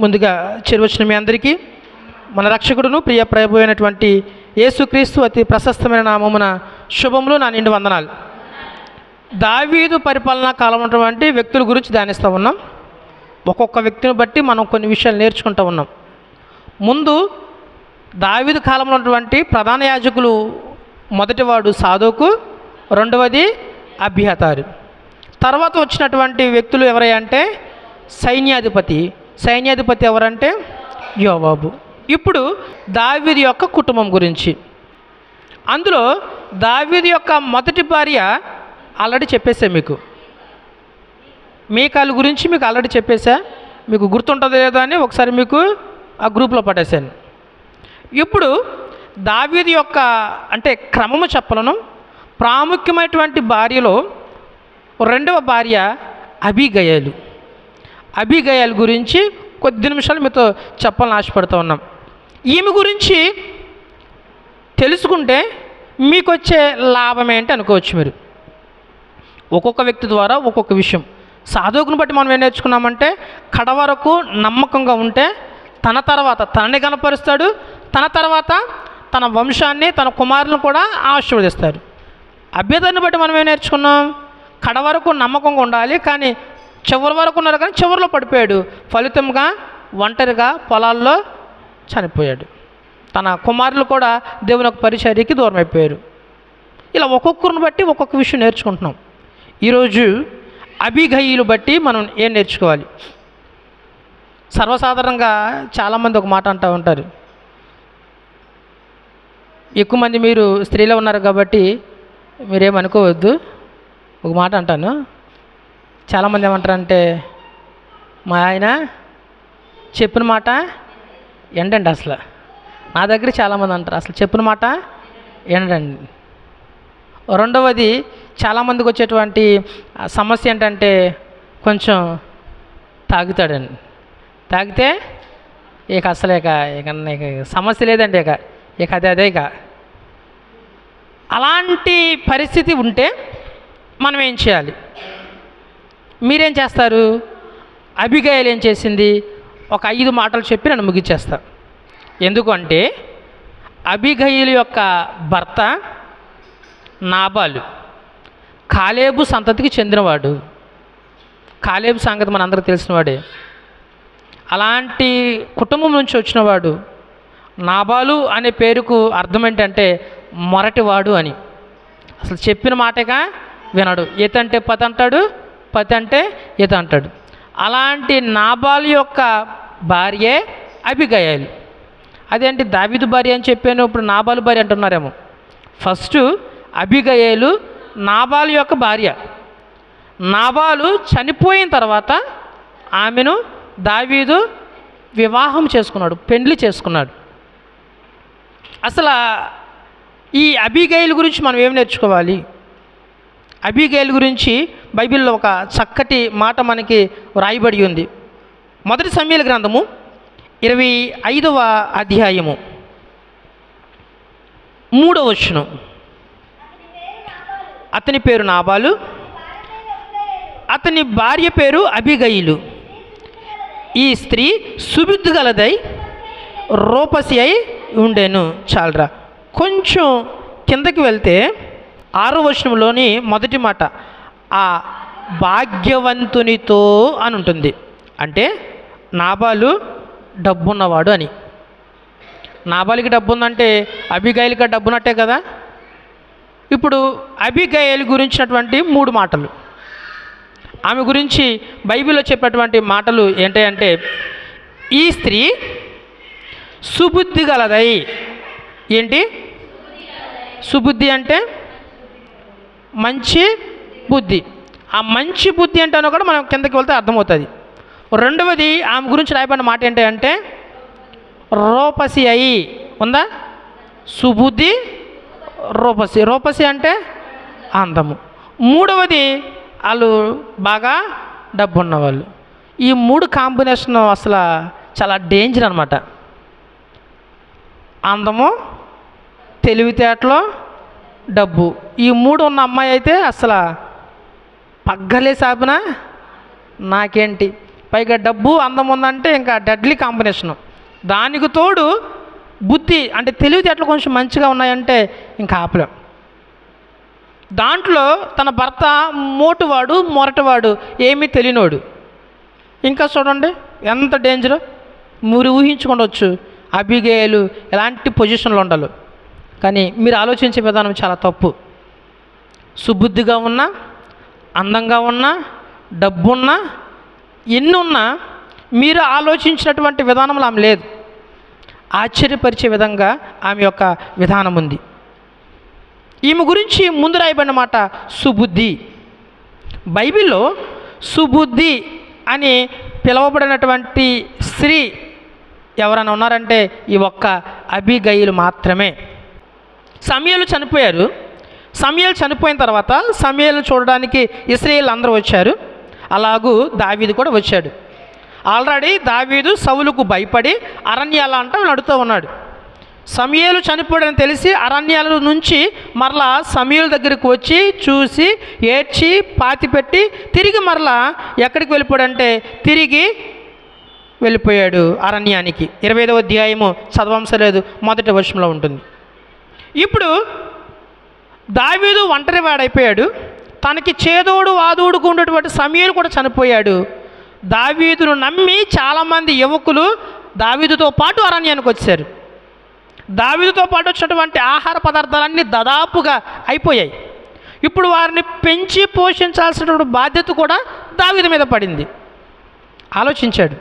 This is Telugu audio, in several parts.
ముందుగా చేరువచ్చిన మీ అందరికీ మన రక్షకుడును ప్రియ ప్రభు అయినటువంటి యేసుక్రీస్తు అతి ప్రశస్తమైన నామమున శుభములు, నా నిండు వందనాలు. దావీదు పరిపాలనా కాలం ఉన్నటువంటి వ్యక్తుల గురించి ధ్యానిస్తూ ఉన్నాం. ఒక్కొక్క వ్యక్తిని బట్టి మనం కొన్ని విషయాలు నేర్చుకుంటూ ఉన్నాం. ముందు దావీదు కాలంలో ఉన్నటువంటి ప్రధాన యాజకులు, మొదటివాడు సాదోకు, రెండవది అబియాతారు. తర్వాత వచ్చినటువంటి వ్యక్తులు ఎవరై అంటే సైన్యాధిపతి ఎవరంటే యోవాబు. ఇప్పుడు దావీదు యొక్క కుటుంబం గురించి, అందులో దావీదు యొక్క మొదటి భార్య ఆల్రెడీ చెప్పేసా, మీకాల గురించి మీకు ఆల్రెడీ చెప్పేసా. మీకు గుర్తుంటుందో లేదో అని ఒకసారి మీకు ఆ గ్రూప్లో పట్టేశాను. ఇప్పుడు దావీదు యొక్క అంటే క్రమము చెప్పలను, ప్రాముఖ్యమైనటువంటి భార్యలో రెండవ భార్య అబీగయలు గురించి కొద్ది నిమిషాలు మీతో చెప్పాలని ఆశపడుతూ ఉన్నాం. ఈమె గురించి తెలుసుకుంటే మీకు వచ్చే లాభం ఏంటి అనుకోవచ్చు మీరు. ఒక్కొక్క వ్యక్తి ద్వారా ఒక్కొక్క విషయం. సాధకుని బట్టి మనం ఏం నేర్చుకున్నామంటే, కడ వరకు నమ్మకంగా ఉంటే తన తర్వాత తనని కనపరుస్తాడు, తన తర్వాత తన వంశాన్ని, తన కుమారులను కూడా ఆశీర్వదిస్తాడు. అభ్యర్థాన్ని బట్టి మనం ఏం నేర్చుకున్నాం, కడ వరకు నమ్మకంగా ఉండాలి, కానీ చివరి వరకు ఉన్నారు, కానీ చివరిలో పడిపోయాడు. ఫలితంగా ఒంటరిగా పొలాల్లో చనిపోయాడు. తన కుమారులు కూడా దేవుని యొక్క పరిచర్యకి దూరం అయిపోయారు. ఇలా ఒక్కొక్కరిని బట్టి ఒక్కొక్క విషయం నేర్చుకుంటున్నాం. ఈరోజు అబీగయీలు బట్టి మనం ఏం నేర్చుకోవాలి. సర్వసాధారణంగా చాలామంది ఒక మాట అంటూ ఉంటారు. ఎక్కువ మంది మీరు స్త్రీలో ఉన్నారు కాబట్టి మీరేమనుకోవద్దు. ఒక మాట అంటాను. చాలామంది ఏమంటారంటే, మా ఆయన చెప్పిన మాట ఏంటండి అసలు. నా దగ్గర చాలామంది అంటారు, అసలు చెప్పిన మాట ఏంటండి. రెండవది, చాలామందికి వచ్చేటువంటి సమస్య ఏంటంటే, కొంచెం తాగుతాడండి. తాగితే ఇక అసలు ఇక సమస్య లేదండి, ఇక అదే ఇక. అలాంటి పరిస్థితి ఉంటే మనం ఏం చేయాలి? మీరేం చేస్తారు? అబీగయలు ఏం చేసింది? ఒక 5 మాటలు చెప్పి నన్ను ముగించేస్తా. ఎందుకంటే అబీగయలు యొక్క భర్త నాబాలు కాలేబు సంతతికి చెందినవాడు. కాలేబు సంగతి మనందరికీ తెలిసినవాడే. అలాంటి కుటుంబం నుంచి వచ్చినవాడు. నాబాలు అనే పేరుకు అర్థం ఏంటంటే మొరటివాడు అని. అసలు చెప్పిన మాటగా వినడు. ఏతంటే పతి అంటాడు, పతి అంటే ఈత అంటాడు. అలాంటి నాబాలు యొక్క భార్యే అబీగయలు. అదేంటి దావీదు భార్య అని చెప్పాను, ఇప్పుడు నాబాలు భార్య అంటున్నారేమో. ఫస్ట్ అబీగయలు నాబాలు యొక్క భార్య. నాబాలు చనిపోయిన తర్వాత ఆమెను దావీదు వివాహం చేసుకున్నాడు, పెండ్లి చేసుకున్నాడు. అసలు ఈ అబీగయలు గురించి మనం ఏం నేర్చుకోవాలి? అబీగయలు గురించి బైబిల్లో ఒక చక్కటి మాట మనకి వ్రాయబడి ఉంది. మొదటి సమూయేలు గ్రంథము 25వ అధ్యాయము 3వ వచనం. అతని పేరు నాబాలు, అతని భార్య పేరు అబీగయలు. ఈ స్త్రీ సుబుద్ధి గలదై రూపసి అయి ఉండెను. చాలరా, కొంచెం కిందకి వెళ్తే 6వ వచనంలోని మొదటి మాట ఆ భాగ్యవంతునితో అని ఉంటుంది. అంటే నాబాలు డబ్బున్నవాడు అని. నాబాలుకి డబ్బు ఉందంటే అబీగయలుకి డబ్బున్నట్టే కదా. ఇప్పుడు అబీగయలు గురించినటువంటి 3 మాటలు, ఆమె గురించి బైబిల్లో చెప్పినటువంటి మాటలు ఏంటంటే, ఈ స్త్రీ సుబుద్ధి గలదై. ఏంటి సుబుద్ధి అంటే? మంచి బుద్ధి. ఆ మంచి బుద్ధి ఏంటనో కూడా మనం కిందకి వెళ్తే అర్థమవుతుంది. రెండవది, ఆమె గురించి రాయబడిన మాట ఏంటంటే రూపసి అయి ఉందా. సుబుద్ధి, రూపసి అంటే అందము. మూడవది, వాళ్ళు బాగా డబ్బు ఉన్నవాళ్ళు. ఈ 3 కాంబినేషన్ అసలు చాలా డేంజర్ అనమాట. అందము, తెలివితేటలు, డబ్బు, ఈ 3 ఉన్న అమ్మాయి అయితే అసలు పగ్గలే సాబినా నాకేంటి. పైగా డబ్బు అందం ఉందంటే ఇంకా డెడ్లీ కాంబినేషను. దానికి తోడు బుద్ధి అంటే తెలివితేటలు కొంచెం మంచిగా ఉన్నాయంటే ఇంకా ఆపలేం. దాంట్లో తన భర్త మోటువాడు, మొరటివాడు, ఏమీ తెలియనోడు. ఇంకా చూడండి ఎంత డేంజరో. మీరు ఊహించుకోవచ్చు అబిగేలు ఎలాంటి పొజిషన్లో ఉండాలి. కానీ మీరు ఆలోచించే విధానం చాలా తప్పు. సుబుద్ధిగా ఉన్నా, అందంగా ఉన్నా, డబ్బున్నా, ఎన్ని ఉన్నా మీరు ఆలోచించినటువంటి విధానంలో ఆమె లేదు. ఆశ్చర్యపరిచే విధంగా ఆమె యొక్క విధానం ఉంది. ఈమె గురించి ముందు రాయబడిన మాట సుబుద్ధి. బైబిల్లో సుబుద్ధి అని పిలువబడినటువంటి స్త్రీ ఎవరైనా ఉన్నారంటే ఈ ఒక్క అబీగయీలు మాత్రమే. సమూయేలు చనిపోయారు. సమూయేలు చనిపోయిన తర్వాత సమూయేలును చూడడానికి ఇశ్రాయేలు అందరూ వచ్చారు. అలాగూ దావీదు కూడా వచ్చాడు. ఆల్రెడీ దావీదు సౌలుకు భయపడి అరణ్యాల అంట నడుతూ ఉన్నాడు. సమూయేలు చనిపోయాడని తెలిసి అరణ్యాల నుంచి మరలా సమూయేలు దగ్గరికి వచ్చి చూసి ఏడ్చి పాతిపెట్టి తిరిగి మరలా ఎక్కడికి వెళ్ళిపోయాడంటే తిరిగి వెళ్ళిపోయాడు అరణ్యానికి. 25వ అధ్యాయము చదవంసలేదు, మొదటి వచనంలో ఉంటుంది. ఇప్పుడు దావీదు ఒంటరి వాడైపోయాడు. తనకి చేదోడు వాదోడుకు ఉన్నటువంటి సమూయేలు కూడా చనిపోయాడు. దావీదును నమ్మి చాలామంది యువకులు దావీదుతో పాటు అరణ్యానికి వచ్చారు. దావీదుతో పాటు వచ్చినటువంటి ఆహార పదార్థాలన్నీ దాదాపుగా అయిపోయాయి. ఇప్పుడు వారిని పెంచి పోషించాల్సినటువంటి బాధ్యత కూడా దావీదు మీద పడింది. ఆలోచించాడు,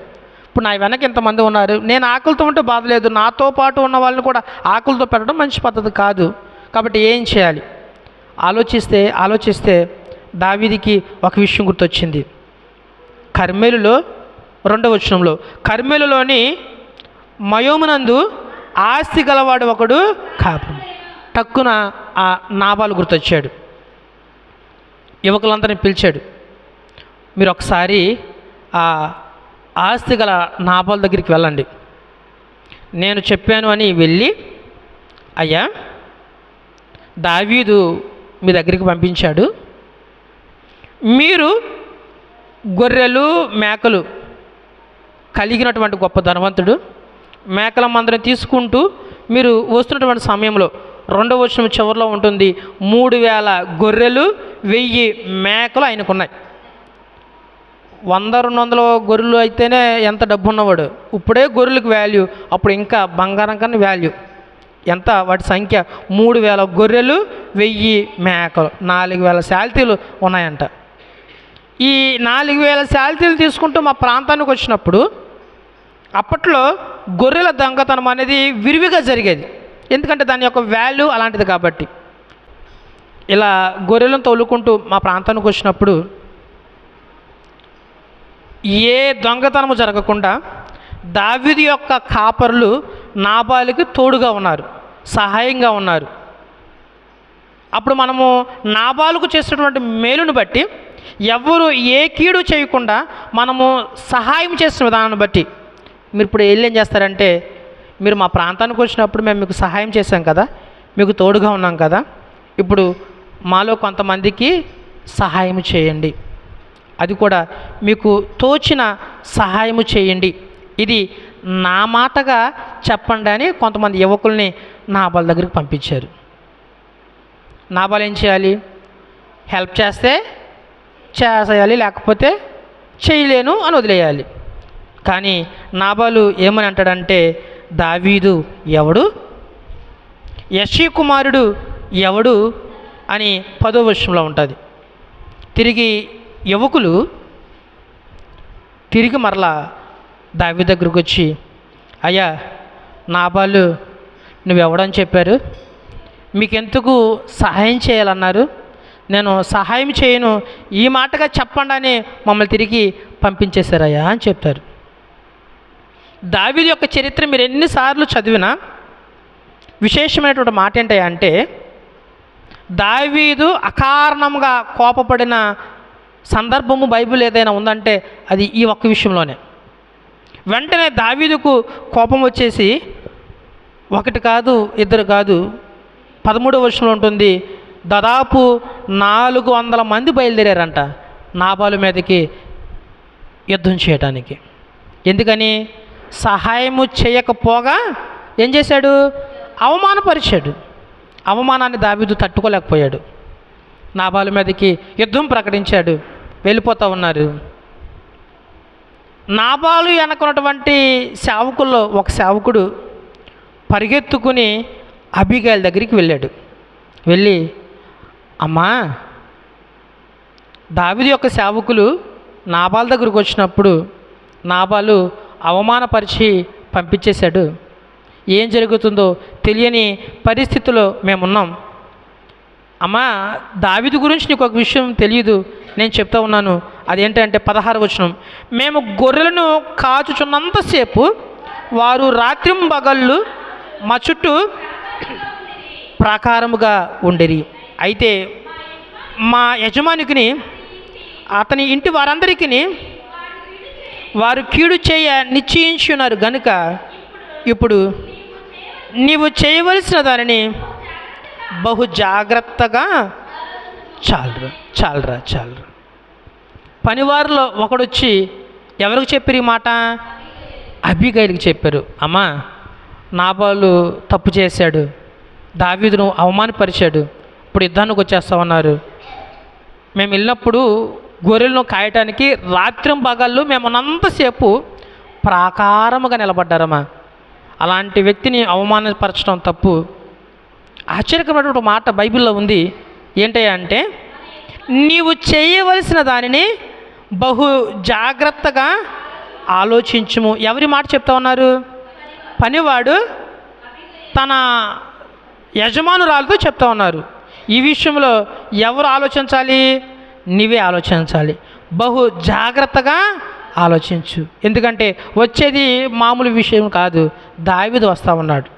ఇప్పుడు నా వెనక ఇంతమంది ఉన్నారు, నేను ఆకలితో ఉంటే బాధ లేదు, నాతో పాటు ఉన్న వాళ్ళని కూడా ఆకలితో పెట్టడం మంచి పద్ధతి కాదు. కాబట్టి ఏం చేయాలి? ఆలోచిస్తే దావీదుకి ఒక విషయం గుర్తొచ్చింది. కర్మెలులో 2వ వచనంలో కర్మెలులోని మయోమునందు ఆస్తి గలవాడు ఒకడు కాపురం. టక్కున ఆ నాబాలు గుర్తొచ్చాడు. యువకులందరినీ పిలిచాడు. మీరు ఒకసారి ఆ ఆస్తి గల నాబాలు దగ్గరికి వెళ్ళండి. నేను చెప్పాను అని వెళ్ళి, అయ్యా దావీదు మీ దగ్గరికి పంపించాడు, మీరు గొర్రెలు మేకలు కలిగినటువంటి గొప్ప ధనవంతుడు, మేకల మందరం తీసుకుంటూ మీరు వస్తున్నటువంటి సమయంలో 2వ వచనం చివరిలో ఉంటుంది, 3000 గొర్రెలు 1000 మేకలు ఆయనకున్నాయి. 100-200 గొర్రెలు అయితేనే ఎంత డబ్బు ఉన్నవాడు. ఇప్పుడే గొర్రెలకు వాల్యూ, అప్పుడు ఇంకా బంగారం కన్నా వాల్యూ. ఎంత వాటి సంఖ్య? 3000 గొర్రెలు 1000 మేకలు, 4000 శాల్తీలు ఉన్నాయంట. ఈ 4000 శాల్తీలు తీసుకుంటూ మా ప్రాంతానికి వచ్చినప్పుడు అప్పట్లో గొర్రెల దొంగతనం అనేది విరివిగా జరిగేది. ఎందుకంటే దాని యొక్క వాల్యూ అలాంటిది కాబట్టి. ఇలా గొర్రెలను తోలుకుంటూ మా ప్రాంతానికి వచ్చినప్పుడు ఏ దొంగతనము జరగకుండా దావీదు యొక్క కాపరులు నాబాలుకి తోడుగా ఉన్నారు, సహాయంగా ఉన్నారు. అప్పుడు మనము నాబాలుకు చేసినటువంటి మేలును బట్టి, ఎవరు ఏ కీడు చేయకుండా మనము సహాయం చేసిన విధానాన్ని బట్టి మీరు ఇప్పుడు ఏం చేస్తారంటే, మీరు మా ప్రాంతానికి వచ్చినప్పుడు మేము మీకు సహాయం చేశాం కదా, మీకు తోడుగా ఉన్నాం కదా, ఇప్పుడు మాలో కొంతమందికి సహాయం చేయండి, అది కూడా మీకు తోచిన సహాయము చేయండి, ఇది నా మాటగా చెప్పండి అని కొంతమంది యువకుల్ని నాబాలు దగ్గరికి పంపించారు. నాబాలు ఏం చేయాలి? హెల్ప్ చేస్తే చేసేయాలి, లేకపోతే చేయలేను అని వదిలేయాలి. కానీ నాబాలు ఏమని అంటాడంటే, దావీదు ఎవడు, యెషీ కుమారుడు ఎవడు అని 10వ వచనంలో ఉంటుంది. తిరిగి యువకులు మరలా దావీదు దగ్గరకు వచ్చి, అయ్యా నాబాలు నువ్వెవడని చెప్పారు, మీకెందుకు సహాయం చేయాలన్నారు, నేను సహాయం చేయను, ఈ మాటగా చెప్పండి అని మమ్మల్ని తిరిగి పంపించేశారయ్యా అని చెప్తారు. దావీదు యొక్క చరిత్ర మీరు ఎన్నిసార్లు చదివినా విశేషమైనటువంటి మాట ఏంటయ్యా అంటే, దావీదు అకారణంగా కోపపడిన సందర్భము బైబిల్ ఏదైనా ఉందంటే అది ఈ ఒక్క విషయంలోనే. వెంటనే దావీదుకు కోపం వచ్చేసి 1 కాదు 2 కాదు 13వ వచనంలో ఉంటుంది, దాదాపు 400 మంది బయలుదేరారంట నాబాలు మీదకి యుద్ధం చేయడానికి. ఎందుకని? సహాయము చేయకపోగా ఏం చేశాడు? అవమానపరిచాడు. అవమానాన్ని దావీదు తట్టుకోలేకపోయాడు. నాబాలు మీదకి యుద్ధం ప్రకటించాడు. వెళ్ళిపోతూ ఉన్నారు. నాబాలు వెనకున్నటువంటి సేవకుల్లో ఒక సేవకుడు పరిగెత్తుకుని అబీగైల్ దగ్గరికి వెళ్ళాడు. వెళ్ళి, అమ్మా, దావీదు యొక్క సేవకులు నాబాలు దగ్గరకు వచ్చినప్పుడు నాబాలు అవమానపరిచి పంపించేశాడు. ఏం జరుగుతుందో తెలియని పరిస్థితిలో మేమున్నాం. అమ్మా, దావీదు గురించి నీకు ఒక విషయం తెలియదు, నేను చెప్తా ఉన్నాను. అదేంటంటే 16వ వచనం, మేము గొర్రెలను కాచుచున్నంతసేపు వారు రాత్రింబగళ్ళు మా చుట్టూ ప్రాకారముగా ఉండిరి. అయితే మా యజమానికిని అతని ఇంటి వారందరికీ వారు కీడు చేయ నిశ్చయించి ఉన్నారు గనుక ఇప్పుడు నీవు చేయవలసిన దానిని బహు జాగ్రత్తగా చాలరా. పనివారిలో ఒకడొచ్చి ఎవరికి చెప్పారు ఈ మాట? అబీగైలుకి చెప్పారు. అమ్మా, నాబాలు తప్పు చేశాడు, దావీదును అవమానపరిచాడు, ఇప్పుడు యుద్ధానికి వచ్చేస్తా ఉన్నారు. మేము వెళ్ళినప్పుడు గొర్రెలను కాయటానికి రాత్రింబగళ్ళు మేమున్నంతసేపు ప్రాకారముగా నిలబడ్డారమ్మా. అలాంటి వ్యక్తిని అవమానపరచడం తప్పు. ఆశ్చర్యకరమైనటువంటి మాట బైబిల్లో ఉంది. ఏంటయ్యా అంటే, నీవు చేయవలసిన దానిని బహు జాగ్రత్తగా ఆలోచించుము. ఎవరి మాట చెప్తా ఉన్నారు? పనివాడు తన యజమానురాలతో చెప్తా ఉన్నారు. ఈ విషయంలో ఎవరు ఆలోచించాలి? నీవే ఆలోచించాలి. బహు జాగ్రత్తగా ఆలోచించు. ఎందుకంటే వచ్చేది మామూలు విషయం కాదు. దావీదు వస్తూ ఉన్నాడు.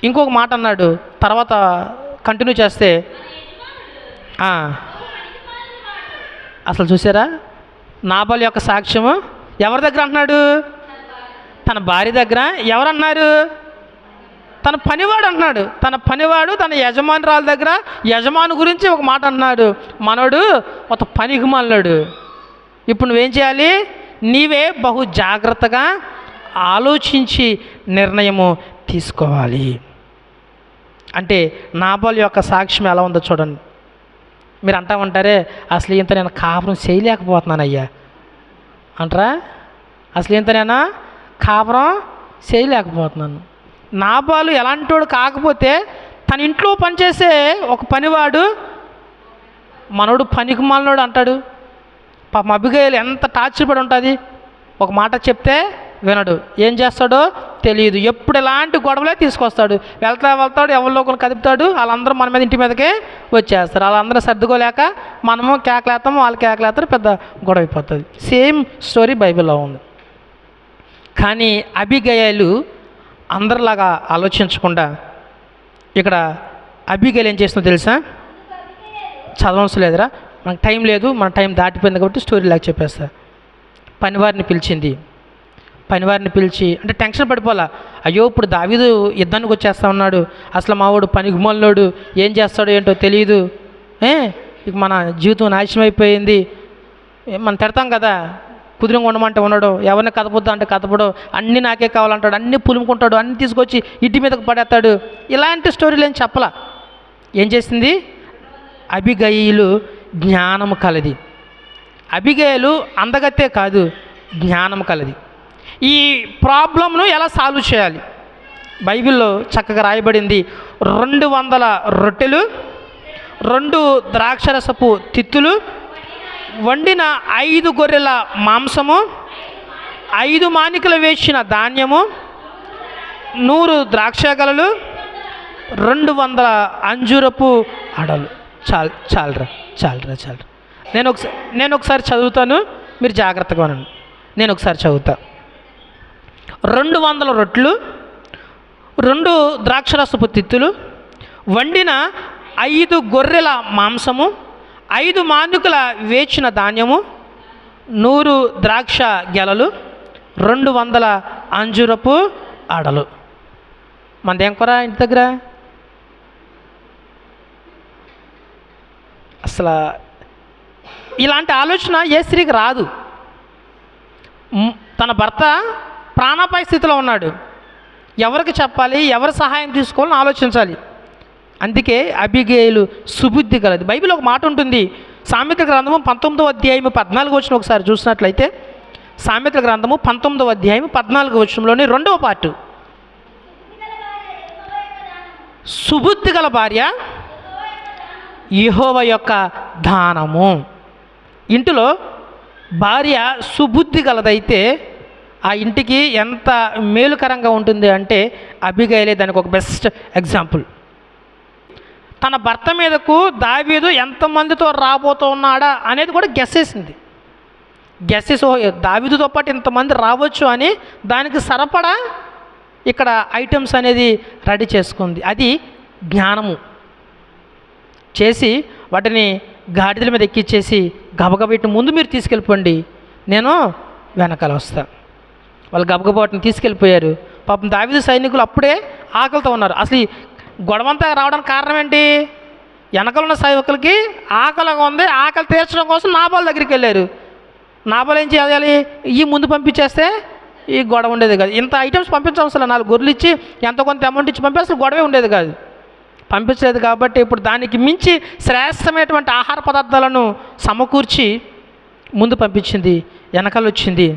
ఇంకొక మాట అన్నాడు, తర్వాత కంటిన్యూ చేస్తే, అసలు చూసారా నాబాలు యొక్క సాక్ష్యము? ఎవరి దగ్గర అంటున్నాడు? తన భార్య దగ్గర. ఎవరన్నారు? తన పనివాడు అంటున్నాడు. తన పనివాడు తన యజమానురాల దగ్గర యజమాను గురించి ఒక మాట అన్నాడు, మనోడు ఒక పనికిమాలినాడు. ఇప్పుడు నువ్వేం చేయాలి? నీవే బహు జాగ్రత్తగా ఆలోచించి నిర్ణయము తీసుకోవాలి. అంటే నాబాలు యొక్క సాక్ష్యం ఎలా ఉందో చూడండి. మీరు అంటా ఉంటారే, అసలు ఇంత నేను కాపురం చేయలేకపోతున్నాను అయ్యా అంటారా? అసలు ఇంత నేను కాపురం చేయలేకపోతున్నాను. నాబాలు ఎలాంటోడు కాకపోతే తన ఇంట్లో పనిచేసే ఒక పనివాడు మనోడు పనికిమాలినోడు అంటాడు. పాపం అబీగైలు ఎంత టార్చర్ పడి ఉంటుంది. ఒక మాట చెప్తే వినడు, ఏం చేస్తాడో తెలియదు. ఎప్పుడు ఎలాంటి గొడవలే తీసుకొస్తాడు. వెళ్తాడు, ఎవరిలో ఒకరు కదుపుతాడు, వాళ్ళందరూ మన మీద ఇంటి మీదకే వచ్చేస్తారు. వాళ్ళందరూ సర్దుకోలేక మనము కేకలేస్తాము, వాళ్ళు కేకలేస్తారు, పెద్ద గొడవ అయిపోతుంది. సేమ్ స్టోరీ బైబిల్లో ఉంది. కానీ అబీగైలు అందరిలాగా ఆలోచించకుండా ఇక్కడ అబీగైలు ఏం చేస్తుందో తెలుసా? చదవవలసిన లేదురా, మనకు టైం లేదు, మన టైం దాటిపోయింది కాబట్టి స్టోరీ లాగా చెప్పేస్తా. పనివారిని పిలిచి అంటే టెన్షన్ పడిపోలా. అయ్యో, ఇప్పుడు దావీదు యుద్ధానికి వచ్చేస్తా ఉన్నాడు, అసలు మావాడు పనికిమాలినోడు, ఏం చేస్తాడో ఏంటో తెలియదు, ఇక మన జీవితం నాశనం అయిపోయింది, మనం తిడతాం కదా, కుదురుగా ఉండమంటే ఉండడు, ఎవరిని కదపొద్దు అంటే కదపడు, అన్నీ నాకే కావాలంటాడు, అన్నీ పులుముకుంటాడు, అన్నీ తీసుకొచ్చి ఇంటి మీదకి పడేస్తాడు. ఇలాంటి స్టోరీలు ఏం చెప్పలా. ఏం చేసింది? అబీగైలు జ్ఞానము కలది. అబీగైలు అందగత్తే కాదు, జ్ఞానం కలది. ఈ ప్రాబ్లంను ఎలా సాల్వ్ చేయాలి? బైబిల్లో చక్కగా రాయబడింది. 200 రొట్టెలు, 2 ద్రాక్షరసపు తిత్తులు, వండిన 5 గొర్రెల మాంసము, 5 మానికలు వేసిన ధాన్యము, 100 ద్రాక్ష గలలు, 200 అంజూరపు అడలు. చాలరా. నేను ఒకసారి చదువుతాను, మీరు జాగ్రత్తగా ఉండండి. నేను ఒకసారి చదువుతా. 200 రొట్టెలు, 2 ద్రాక్షరసపు తిత్తులు, వండిన 5 గొర్రెల మాంసము, 5 మానుకల వేచిన ధాన్యము, 100 ద్రాక్ష గెలలు, 200 అంజూరపు ఆడలు. మనదేం కూర ఇంటి దగ్గర? అసలు ఇలాంటి ఆలోచన ఏ స్త్రీకి రాదు. తన భర్త ప్రాణాపాయ స్థితిలో ఉన్నాడు. ఎవరికి చెప్పాలి, ఎవరి సహాయం తీసుకోవాలని ఆలోచించాలి. అందుకే అబిగేలు సుబుద్ధి కలది. బైబిల్ ఒక మాట ఉంటుంది, సామెతల గ్రంథము 19వ అధ్యాయం 14వ వచనం ఒకసారి చూసినట్లయితే, సామెతల గ్రంథము 19వ అధ్యాయం 14వ వచనంలోని 2వ పార్ట్, సుబుద్ధి గల భార్య యెహోవా యొక్క దానము. ఇంటిలో భార్య సుబుద్ధి గలదైతే ఆ ఇంటికి ఎంత మేలుకరంగా ఉంటుంది అంటే అబిగైలే దానికి ఒక బెస్ట్ ఎగ్జాంపుల్. తన భర్త మీదకు దావీదు ఎంతమందితో రాబోతున్నాడా అనేది కూడా గెస్సేసింది. గెస్సేసి దావీదుతో పాటు ఇంతమంది రావచ్చు అని దానికి సరిపడా ఇక్కడ ఐటమ్స్ అనేది రెడీ చేసుకుంది. అది జ్ఞానము. చేసి వాటిని గాడిదల మీద ఎక్కిచ్చేసి గబగబా ముందు మీరు తీసుకెళ్ళిపోండి, నేను వెనకాల వస్తాను. వాళ్ళు గబగబా వాటిని తీసుకెళ్ళిపోయారు. పాపం దావీదు సైనికులు అప్పుడే ఆకలితో ఉన్నారు. అసలు ఈ గొడవంతా రావడానికి కారణం ఏంటి? వెనకాల ఉన్న సైనికులకి ఆకలిగా ఉంది, ఆకలి తీర్చడం కోసం నాబాల్ దగ్గరికి వెళ్ళారు. నాబాల్ ఏం చేయాలి? ఈ ముందు పంపించేస్తే ఈ గొడవ ఉండేది కాదు. ఇంత ఐటమ్స్ పంపించవలసిన 4 గొర్రెలు ఇచ్చి ఎంతో కొంత అమౌంట్ ఇచ్చి పంపి అసలు గొడవే ఉండేది కాదు. పంపించలేదు కాబట్టి ఇప్పుడు దానికి మించి శ్రేష్టమైనటువంటి ఆహార పదార్థాలను సమకూర్చి ముందు పంపించింది. వెనకాల వచ్చింది.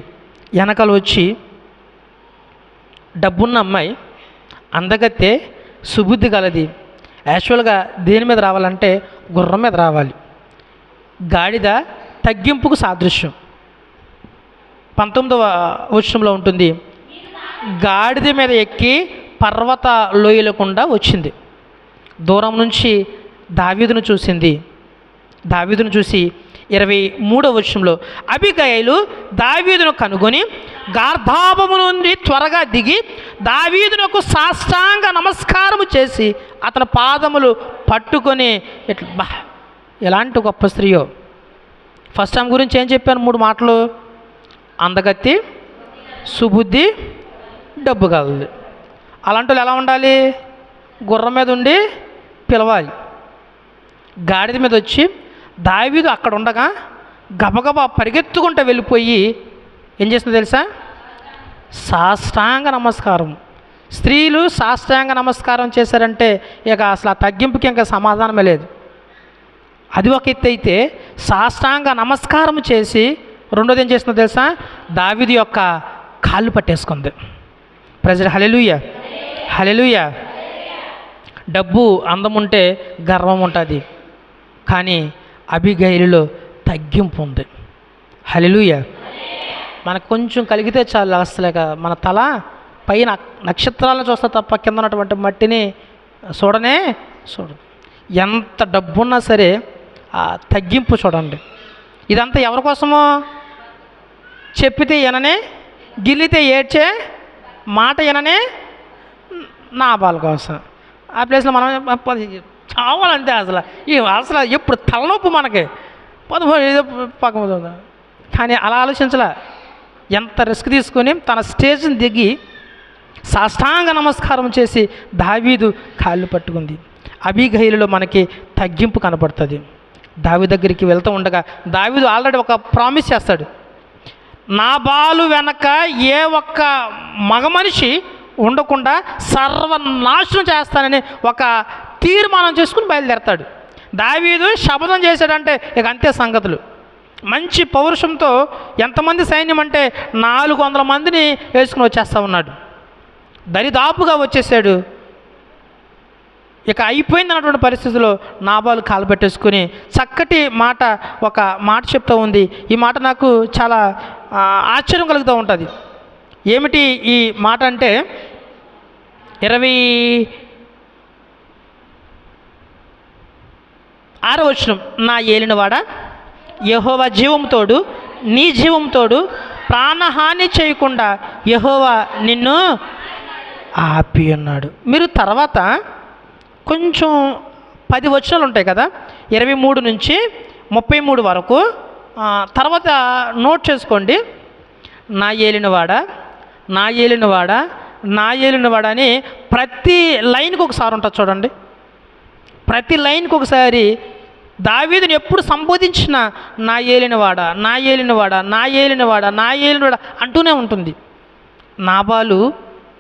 వెనకాల వచ్చి డబ్బున్న అమ్మాయి, అందగత్తే, సుబుద్ధి కలది. యాక్చువల్గా దేని మీద రావాలంటే గుర్రం మీద రావాలి. గాడిద తగ్గింపుకు సాదృశ్యం. 19వ వచనంలో ఉంటుంది, గాడిద మీద ఎక్కి పర్వత లోయలకుండా వచ్చింది. దూరం నుంచి దావీదును చూసింది. దావీదును చూసి 23వ వచనంలో, అబిగయలు దావీదును కనుగొని గార్ధాబము నుండి త్వరగా దిగి దావీదునకు సాష్టాంగ నమస్కారము చేసి అతని పాదములు పట్టుకొని ఇట్లా ఎలాంటి గొప్ప స్త్రీయో. ఫస్ట్ టైం గురించి ఏం చెప్పాను? 3 మాటలు. అందగత్తి, సుబుద్ధి, డబ్బు కలది. అలాంటి వాళ్ళు ఎలా ఉండాలి? గుర్రం మీద ఉండి పిలవాలి. గాడిద మీద వచ్చి దావీదు అక్కడ ఉండగా గబగబా పరిగెత్తుకుంటూ వెళ్ళిపోయి ఏం చేస్తుందో తెలుసా? సాష్టాంగ నమస్కారం. స్త్రీలు సాష్టాంగ నమస్కారం చేశారంటే ఇక అసలు ఆ తగ్గింపుకి ఇంకా సమాధానమే లేదు. అది ఒక ఎత్తు అయితే సాష్టాంగ నమస్కారం చేసి రెండోది ఏం చేస్తుందో తెలుసా? దావీదు యొక్క కాళ్ళు పట్టేసుకుంది. ప్రజలు హల్లెలూయా, హల్లెలూయా. డబ్బు, అందం ఉంటే గర్వం ఉంటుంది, కానీ అబిగైలులో తగ్గింపు ఉంది. హల్లెలూయా. మనకు కొంచెం కలిగితే చాలు, అసలేక మన తల పైన నక్షత్రాలను చూస్తే తప్ప కింద ఉన్నటువంటి మట్టిని చూడనే చూడదు. ఎంత డబ్బున్నా సరే ఆ తగ్గింపు చూడండి. ఇదంతా ఎవరి కోసమో? చెప్పితే విననే, గిల్లితే ఏడ్చే, మాట విననే నాబాల్ కోసం. ఆ ప్లేస్లో మనం చావాలంతే. అసలు ఎప్పుడు తలనొప్పి మనకి 13 పక్కన. కానీ అలా ఆలోచించలే. ఎంత రిస్క్ తీసుకొని తన స్టేజ్ని దిగి సాష్టాంగ నమస్కారం చేసి దావీదు కాళ్ళు పట్టుకుంది. అబిగైలులో మనకి తగ్గింపు కనపడుతుంది. దావీదు దగ్గరికి వెళ్తూ ఉండగా దావీదు ఆల్రెడీ ఒక ప్రామిస్ చేస్తాడు, నాబాలు వెనక ఏ ఒక్క మగ మనిషి ఉండకుండా సర్వనాశనం చేస్తానని ఒక తీర్మానం చేసుకుని బయలుదేరతాడు. దావీదు శపథం చేశాడంటే ఇక అంతే సంగతులు. మంచి పౌరుషంతో ఎంతమంది సైన్యం అంటే 400 మందిని వేసుకుని వచ్చేస్తూ ఉన్నాడు. దరిదాపుగా వచ్చేసాడు. ఇక అయిపోయింది అన్నటువంటి పరిస్థితిలో నాబాలు కాలు పెట్టేసుకుని చక్కటి మాట, ఒక మాట చెప్తూ ఉంది. ఈ మాట నాకు చాలా ఆశ్చర్యం కలుగుతూ ఉంటుంది. ఏమిటి ఈ మాట అంటే 26వ వచనం, నా ఏలినవాడ యెహోవా జీవంతోడు, నీ జీవంతోడు ప్రాణహాని చేయకుండా యెహోవా నిన్ను ఆపి ఉన్నాడు. మీరు తర్వాత కొంచెం 10 వచనాలు ఉంటాయి కదా, 23 నుంచి 33 వరకు తర్వాత నోట్ చేసుకోండి. నా ఏలినవాడ, నా ఏలినవాడ, నా ఏలినవాడ అని ప్రతి లైన్కి ఒకసారి ఉంటుంది చూడండి. ప్రతి లైన్కి ఒకసారి దావీదుని ఎప్పుడు సంబోధించినా నా ఏలినవాడా, నా ఏలినవాడా, నా ఏలినవాడా, నా ఏలినవాడా అంటూనే ఉంటుంది. నాబాలు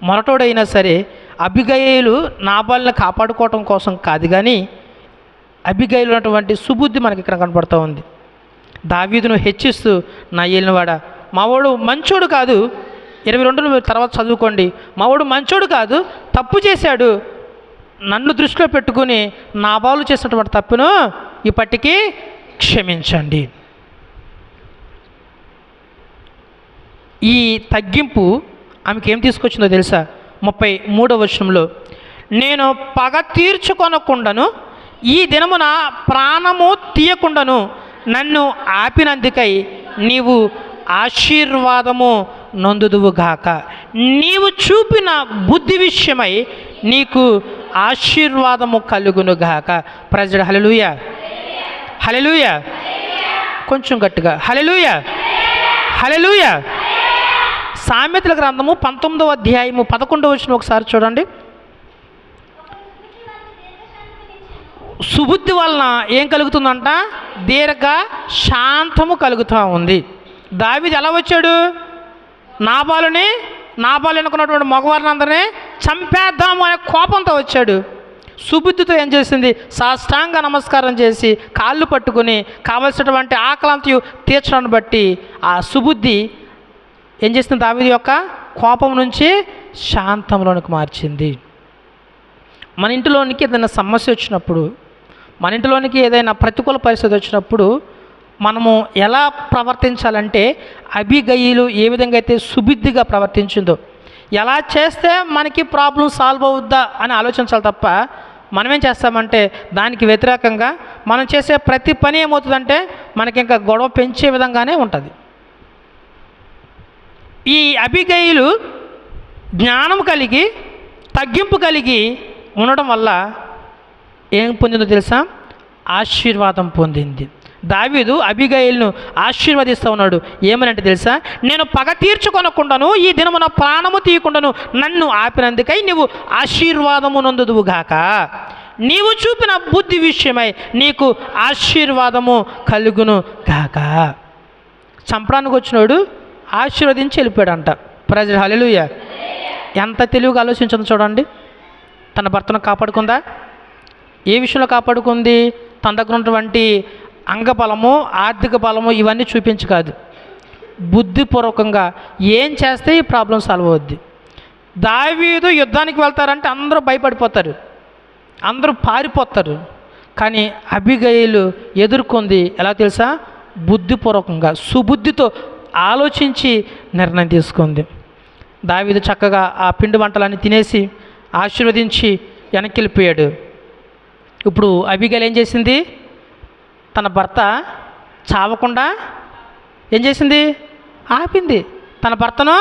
మొరటోడైనా సరే అబిగయీలు నాబాల్ని కాపాడుకోవటం కోసం కాదు, కానీ అబిగయీలు ఉన్నటువంటి సుబుద్ధి మనకి ఇక్కడ కనపడుతూ ఉంది. దావీదును హెచ్చిస్తూ నా ఏలినవాడా, మావాడు మంచోడు కాదు, 22 తర్వాత చదువుకోండి, మావాడు మంచోడు కాదు, తప్పు చేశాడు, నన్ను దృష్టిలో పెట్టుకుని నాబాలు చేసినటువంటి తప్పును ఇప్పటికీ క్షమించండి. ఈ తగ్గింపు ఆమెకి ఏం తీసుకొచ్చిందో తెలుసా? 33వ వచనంలో, నేను పగ తీర్చుకొనకుండాను ఈ దినమున ప్రాణము తీయకుండాను నన్ను ఆపినందుకై నీవు ఆశీర్వాదము నొందుదువుగాక. నీవు చూపిన బుద్ధి విషయమై నీకు ఆశీర్వాదము కలుగునుగాక. ప్రజలు హల్లెలూయా, హల్లెలూయా, కొంచెం గట్టిగా హల్లెలూయా, హల్లెలూయా. సామెతల గ్రంథము 19వ అధ్యాయము 11వ వచనం ఒకసారి చూడండి. సుబుద్ధి వలన ఏం కలుగుతుందంట? దీర్ఘ శాంతము కలుగుతూ ఉంది. దావీదు ఎలా వచ్చాడు? నాబాలు అనుకున్నటువంటి మగవారిని అందరినీ చంపేద్దాము అనే కోపంతో వచ్చాడు. సుబుద్ధితో ఏం చేసింది? సాష్టాంగ నమస్కారం చేసి కాళ్ళు పట్టుకుని కావలసినటువంటి ఆకలంతయు తీర్చడాన్ని బట్టి ఆ సుబుద్ధి ఏం చేసింది? దావీదు యొక్క కోపం నుంచి శాంతంలోనికి మార్చింది. మన ఇంటిలోనికి ఏదైనా సమస్య వచ్చినప్పుడు, మన ఇంటిలోనికి ఏదైనా ప్రతికూల పరిస్థితి వచ్చినప్పుడు మనము ఎలా ప్రవర్తించాలంటే, అబిగయీలు ఏ విధంగా అయితే సుబుద్ధిగా ప్రవర్తించిందో, ఎలా చేస్తే మనకి ప్రాబ్లం సాల్వ్ అవుద్దా అని ఆలోచించాలి తప్ప మనమేం చేస్తామంటే దానికి వ్యతిరేకంగా మనం చేసే ప్రతి పని ఏమవుతుందంటే మనకి ఇంకా గొడవ పెంచే విధంగానే ఉంటుంది. ఈ అబిగయీలు జ్ఞానం కలిగి తగ్గింపు కలిగి ఉండడం వల్ల ఏం పొందిందో తెలుసా? ఆశీర్వాదం పొందింది. దావీదు అబిగయీలును ఆశీర్వదిస్తూ ఉన్నాడు. ఏమనంటే తెలుసా? నేను పగ తీర్చుకొనకుండాను ఈ దినమున ప్రాణము తీయకుండాను నన్ను ఆపినందుకై నీవు ఆశీర్వాదము నొందుదువుగాక. నీవు చూపిన బుద్ధి విషయమై నీకు ఆశీర్వాదము కలుగును గాక. చంపడానికి వచ్చినాడు ఆశీర్వదించి వెళ్ళిపోయాడంట. ప్రజలు హల్లెలూయా. ఎంత తెలివిగా ఆలోచించిందో చూడండి. తన భర్తను కాపాడుకుందా? ఏ విషయంలో కాపాడుకుంది? తన దగ్గర ఉన్నటువంటి అంగబలము, ఆర్థిక బలము ఇవన్నీ చూపించి కాదు, బుద్ధిపూర్వకంగా ఏం చేస్తే ఈ ప్రాబ్లం సాల్వ్ అవుద్ది. దావీదు యుద్ధానికి వెళ్తారంటే అందరూ భయపడిపోతారు, అందరూ పారిపోతారు. కానీ అబిగయీలు ఎదుర్కొంది ఎలా తెలుసా? బుద్ధిపూర్వకంగా సుబుద్ధితో ఆలోచించి నిర్ణయం తీసుకుంది. దావీదు చక్కగా ఆ పిండి వంటలన్నీ తినేసి ఆశీర్వదించి వెనక్కి వెళ్ళిపోయాడు. ఇప్పుడు అబిగయీలు ఏం చేసింది? తన భర్త చావకుండా ఏం చేసింది? ఆపింది. తన భర్తను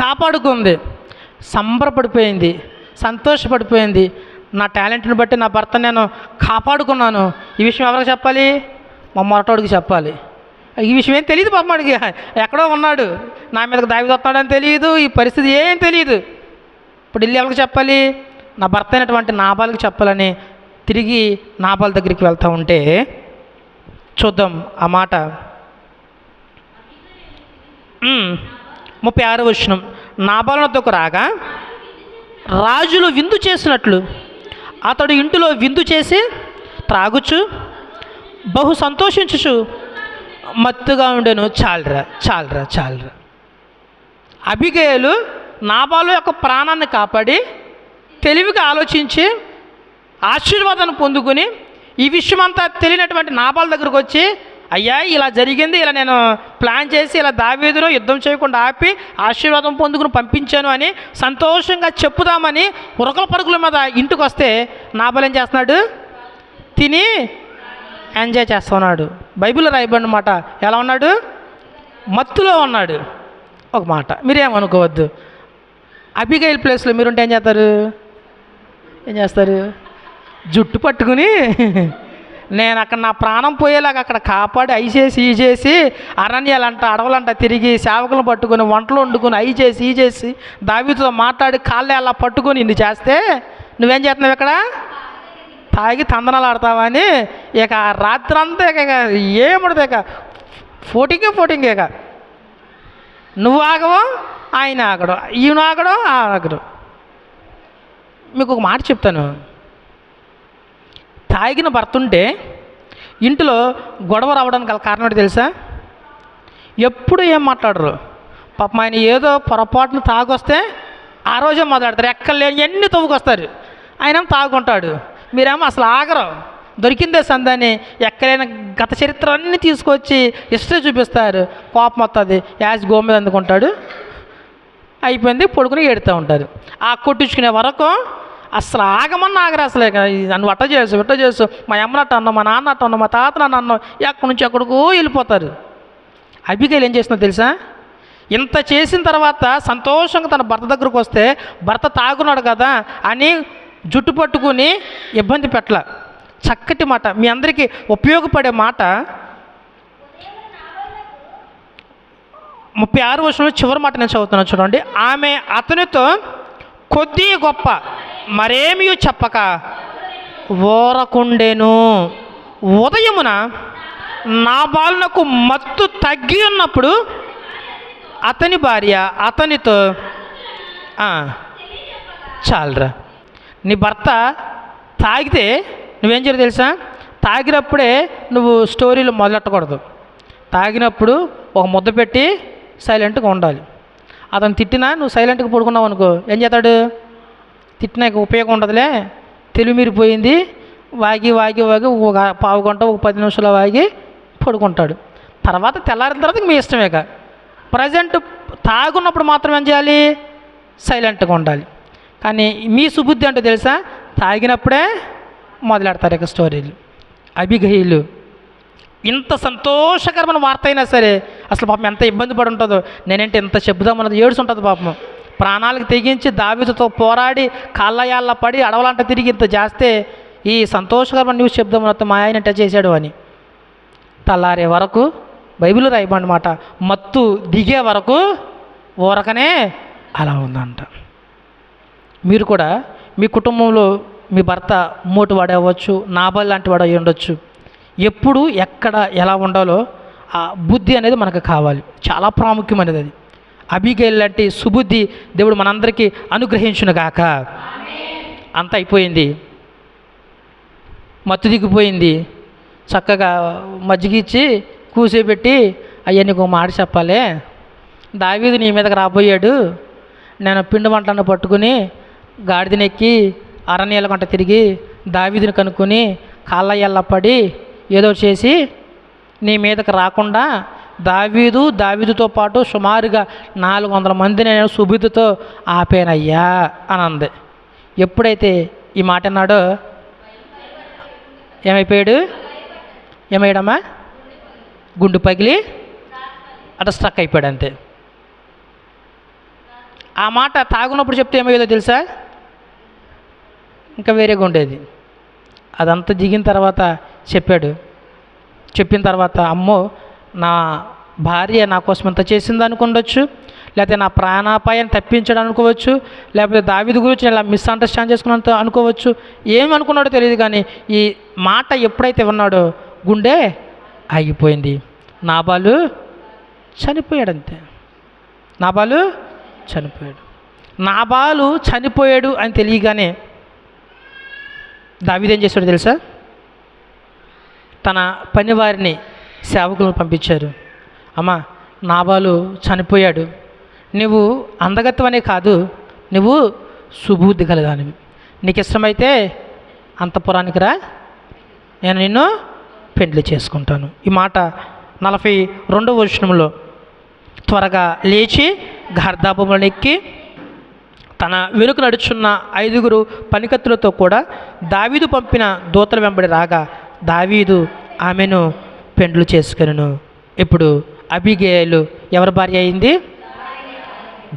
కాపాడుకుంది. సంబరపడిపోయింది, సంతోషపడిపోయింది. నా టాలెంట్ని బట్టి నా భర్త నేను కాపాడుకున్నాను. ఈ విషయం ఎవరికి చెప్పాలి? మా మొరటోడికి చెప్పాలి. ఈ విషయం ఏం తెలియదు పాపమాడికి, ఎక్కడో ఉన్నాడు, నా మీదకి దావీదు వస్తున్నాడని తెలియదు, ఈ పరిస్థితి ఏం తెలియదు. ఇప్పుడు వెళ్ళి ఎవరికి చెప్పాలి? నా భర్త అయినటువంటి నాబాలుకి చెప్పాలని తిరిగి నాబాలు దగ్గరికి వెళ్తూ ఉంటే చూద్దాం ఆ మాట. 36వ వచనం, నాబాలు వద్దకు రాగా రాజులు విందు చేసినట్లు అతడు ఇంటిలో విందు చేసి త్రాగుచు బహు సంతోషించుచు మత్తుగా ఉండెను. చాలరా చాలరా చాలరా. అబిగయీలు నాబాలు యొక్క ప్రాణాన్ని కాపాడి తెలివిగా ఆలోచించి ఆశీర్వాదాన్ని పొందుకుని ఈ విషయం అంతా తెలియనటువంటి నాబాలు దగ్గరకు వచ్చి, అయ్యా ఇలా జరిగింది, ఇలా నేను ప్లాన్ చేసి ఇలా దావీదును యుద్ధం చేయకుండా ఆపి ఆశీర్వాదం పొందుకుని పంపించాను అని సంతోషంగా చెప్పుదామని ఉరకల పరుగుల మీద ఇంటికి వస్తే నాబాలు ఏం చేస్తున్నాడు? తిని ఎంజాయ్ చేస్తున్నాడు. బైబిల్లో రాయబడిన మాట ఎలా ఉన్నాడు? మత్తులో ఉన్నాడు. ఒక మాట మీరేమనుకోవద్దు. అబిగయీల్ ప్లేస్లో మీరుంటే ఏం చేస్తారు? జుట్టు పట్టుకుని నేను అక్కడ నా ప్రాణం పోయేలాగా అక్కడ కాపాడి అయి చేసి ఈ చేసి అరణ్యాలంట అడవులంట తిరిగి సేవకులను పట్టుకొని వంటలు వండుకొని అయి చేసి ఈ చేసి దావీదుతో మాట్లాడి కాళ్ళే అలా పట్టుకొని ఇన్ని చేస్తే నువ్వేం చేస్తున్నావు? ఇక్కడ తాగి తందనాలు ఆడతావా అని ఇక రాత్రంతా ఇక ఏముండదు, ఇక ఫోటింగే ఇక. నువ్వు ఆగవు, ఆయన ఆగడు, ఈయన ఆగడు, ఆగడు. మీకు ఒక మాట చెప్తాను. తాగిన భర్త ఉంటే ఇంట్లో గొడవ రావడానికి గల కారణం ఏంటో తెలుసా? ఎప్పుడు ఏం మాట్లాడరు. పాపం ఆయన ఏదో పొరపాటును తాగొస్తే ఆ రోజే మొదలెడతారు, ఎక్కడ లేని ఎన్ని తవ్వుకొస్తారు. ఆయన తాగుంటాడు, మీరేమో అసలు ఆగరు. దొరికిందే సందని ఎక్కడైనా గత చరిత్ర అన్నీ తీసుకొచ్చి హిస్టరీ చూపిస్తారు. కోపం వస్తుంది, యాజ్ గోమీద అందుకుంటాడు, అయిపోయింది, పడుకుని ఏడుతూ ఉంటారు. ఆ కొట్టించుకునే వరకు అసలు ఆగమన్నా ఆగరు. అసలు నన్ను అట్ట చేసు, మా అమ్మనట్టు అన్నావు, మా నాన్న అట్ట అన్నావు, మా తాత నన్ను అన్నావు, ఎక్కడి నుంచి ఎక్కడికో వెళ్ళిపోతారు. అబిగైల్ ఏం చేస్తుందో తెలుసా? ఇంత చేసిన తర్వాత సంతోషంగా తన భర్త దగ్గరకు వస్తే భర్త తాగున్నాడు కదా అని జుట్టు పట్టుకుని ఇబ్బంది పెట్టల. చక్కటి మాట, మీ అందరికీ ఉపయోగపడే మాట. 36వ వచనంలో చివరి మాట నేను చదువుతున్నాను చూడండి. ఆమె అతనితో కొద్ది గొప్ప మరేమీ చెప్పక ఓరకుండెను. ఉదయమున నాబాలునకు మత్తు తగ్గి ఉన్నప్పుడు అతని భార్య అతనితో చాలరా, నీ భర్త తాగితే నువ్వేం చేయాలి తెలుసా? తాగినప్పుడే నువ్వు స్టోరీలు మొదలెట్టకూడదు. తాగినప్పుడు ఒక ముద్ద పెట్టి సైలెంట్గా ఉండాలి. అతను తిట్టినా నువ్వు సైలెంట్గా పడుకున్నావు అనుకో, ఏం చేస్తాడు? తిట్టినాక ఉపయోగం ఉండదులే, తెలివి మీరిపోయింది, వాగి ఒక పావు గంట, ఒక 10 నిమిషాలు వాగి పడుకుంటాడు. తర్వాత తెల్లారిన తర్వాత మీ ఇష్టమేక. ప్రజెంట్ తాగున్నప్పుడు మాత్రం ఏం చేయాలి? సైలెంట్గా ఉండాలి. కానీ మీ సుబుద్ధి అంటే తెలుసా? తాగినప్పుడే మొదలెడతారు ఇక స్టోరీలు. అబిగైలు ఇంత సంతోషకరమైన వార్త అయినా సరే అసలు పాపం ఎంత ఇబ్బంది పడి ఉంటుందో. నేనంటే ఎంత చెబుదామన్నది ఏడుచుంటుంది పాపం. ప్రాణాలకు తెగించి దావీదుతో పోరాడి కాళ్ళయాళ్ళ పడి అడవలంట తిరిగి ఇంత చేస్తే ఈ సంతోషకరమైన న్యూస్ చెప్దామన్నది మా ఆయన ఎట్లా చేశాడు అని. తెల్లారే వరకు బైబిల్ రాయబడినమాట, మత్తు దిగే వరకు ఊరకనే అలా ఉందంట. మీరు కూడా మీ కుటుంబంలో మీ భర్త మోటువాడు అవ్వచ్చు, నాబాల్ లాంటి వాడు అయి ఉండొచ్చు. ఎప్పుడు ఎక్కడ ఎలా ఉండాలో ఆ బుద్ధి అనేది మనకు కావాలి, చాలా ప్రాముఖ్యమైనది అది. అబిగైల్ లాంటి సుబుద్ధి దేవుడు మనందరికీ అనుగ్రహించునుగాక. అంత అయిపోయింది, మత్తు దిగిపోయింది. చక్కగా మజ్జిగిచ్చి కూసేపెట్టి, అయ్యా నీకు మాట చెప్పాలి, దావీదు నీ మీదకి రాబోయాడు, నేను పిండి వంటలను పట్టుకుని గాడిదనెక్కి అరణ్యాల గంట తిరిగి దావీదుని కనుక్కొని కాళ్ళ ఏదో చేసి నీ మీదకి రాకుండా దావీదుతో పాటు సుమారుగా 400 మందిని నేను సుబుద్ధితో ఆపేనయ్యా అని అంది. ఎప్పుడైతే ఈ మాట అన్నాడో ఏమయ్యాడమ్మా? గుండు పగిలి అట స్ట్రక్ అయిపోయాడు అంతే. ఆ మాట తాగున్నప్పుడు చెప్తే ఏమయ్యేదో తెలుసా? ఇంకా వేరేగా ఉండేది. అదంతా దిగిన తర్వాత చెప్పిన తర్వాత అమ్మో నా భార్య నా కోసం ఎంత చేసింది అనుకోవచ్చు, లేకపోతే నా ప్రాణాపాయాన్ని తప్పించడం అనుకోవచ్చు, లేకపోతే దావీదు గురించి ఇలా మిస్అండర్స్టాండ్ చేసుకున్నంత అనుకోవచ్చు. ఏమి అనుకున్నాడో తెలియదు, కానీ ఈ మాట ఎప్పుడైతే విన్నాడో గుండె ఆగిపోయింది. నాబాలు చనిపోయాడు అంతే. నాబాలు చనిపోయాడు అని తెలియగానే దావీదు ఏం చేశాడు తెలుసా? తన పనివారిని సేవకులను పంపించారు. అమ్మా, నాబాలు చనిపోయాడు, నువ్వు అందగత్తవనే కాదు, నువ్వు సుబుద్ధి కలదానివి, నీకు ఇష్టమైతే అంతఃపురానికి రా, నేను నిన్ను పెండ్లి చేసుకుంటాను. ఈ మాట 42వ వచనంలో త్వరగా లేచి గర్దాపంలో ఎక్కి తన వెనుక నడుచున్న 5 పనికత్తులతో కూడా దావీదు పంపిన దూతల వెంబడి రాగా దావీదు ఆమెను పెండ్లు చేసుకొనెను. ఇప్పుడు అబిగైలు ఎవరి భార్య అయింది?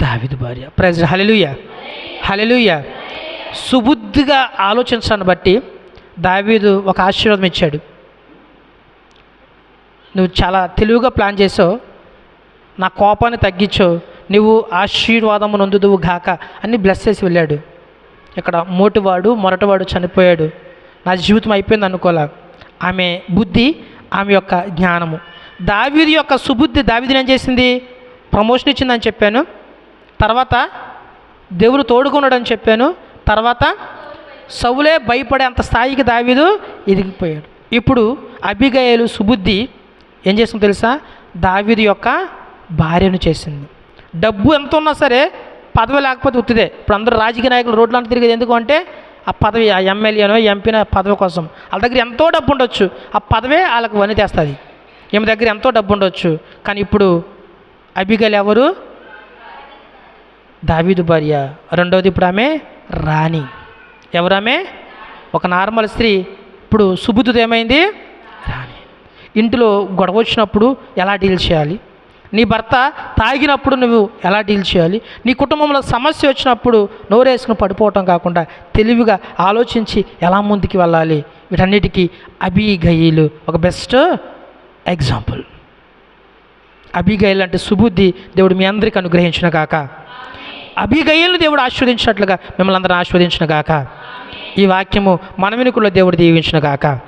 దావీదు భార్య. ప్రైజ్ హల్లెలూయా, హల్లెలూయా. సుబుద్ధిగా ఆలోచించడాన్ని బట్టి దావీదు ఒక ఆశీర్వాదం ఇచ్చాడు. నువ్వు చాలా తెలివిగా ప్లాన్ చేసావు, నా కోపాన్ని తగ్గించావు, నువ్వు ఆశీర్వాదము నొందుదువు గాక అని బ్లెస్ చేసి వెళ్ళాడు. ఇక్కడ మొరటివాడు చనిపోయాడు. నా జీవితం అయిపోయింది అనుకోలే. ఆమె బుద్ధి, ఆమె యొక్క జ్ఞానము. దావీదు యొక్క సుబుద్ధి దావీదుని ఏం చేసింది? ప్రమోషన్ ఇచ్చిందని చెప్పాను. తర్వాత దేవుడు తోడుకున్నాడని చెప్పాను. తర్వాత సౌలే భయపడే అంత స్థాయికి దావీదు ఎదిగిపోయాడు. ఇప్పుడు అబీగయలు సుబుద్ధి ఏం చేసిందో తెలుసా? దావీదు యొక్క భార్యను చేసింది. డబ్బు ఎంత ఉన్నా సరే పదవి లేకపోతే ఉత్తిదే. ఇప్పుడు అందరూ రాజకీయ నాయకులు రోడ్లు అంతా తిరిగేది ఎందుకు అంటే ఆ పదవి, ఆ ఎమ్మెల్యేనో ఎంపీనో పదవి కోసం. వాళ్ళ దగ్గర ఎంతో డబ్బు ఉండొచ్చు, ఆ పదవే వాళ్ళకి వని తెస్తుంది. ఈమె దగ్గర ఎంతో డబ్బు ఉండొచ్చు, కానీ ఇప్పుడు అబీగయలు ఎవరు? దావీదు భార్య. రెండవది ఇప్పుడు ఆమె రాణి. ఎవరామె? ఒక నార్మల్ స్త్రీ. ఇప్పుడు సుబుద్ధుడు ఏమైంది? రాణి. ఇంటిలో గొడవ వచ్చినప్పుడు ఎలా డీల్ చేయాలి? నీ భర్త తాగినప్పుడు నువ్వు ఎలా డీల్ చేయాలి? నీ కుటుంబంలో సమస్య వచ్చినప్పుడు నోరేసుకుని పడిపోవటం కాకుండా తెలివిగా ఆలోచించి ఎలా ముందుకు వెళ్ళాలి? వీటన్నిటికీ అబీగయలు ఒక బెస్ట్ ఎగ్జాంపుల్. అబీగయలు అంటే సుబుద్ధి దేవుడు మీ అందరికీ అనుగ్రహించిన గాక. అబీగయలను దేవుడు ఆశీర్వదించినట్లుగా మిమ్మల్ని అందరూ ఆశీర్వదించిన గాక. ఈ వాక్యము మన వెనుకల్లో దేవుడు దీవించిన గాక.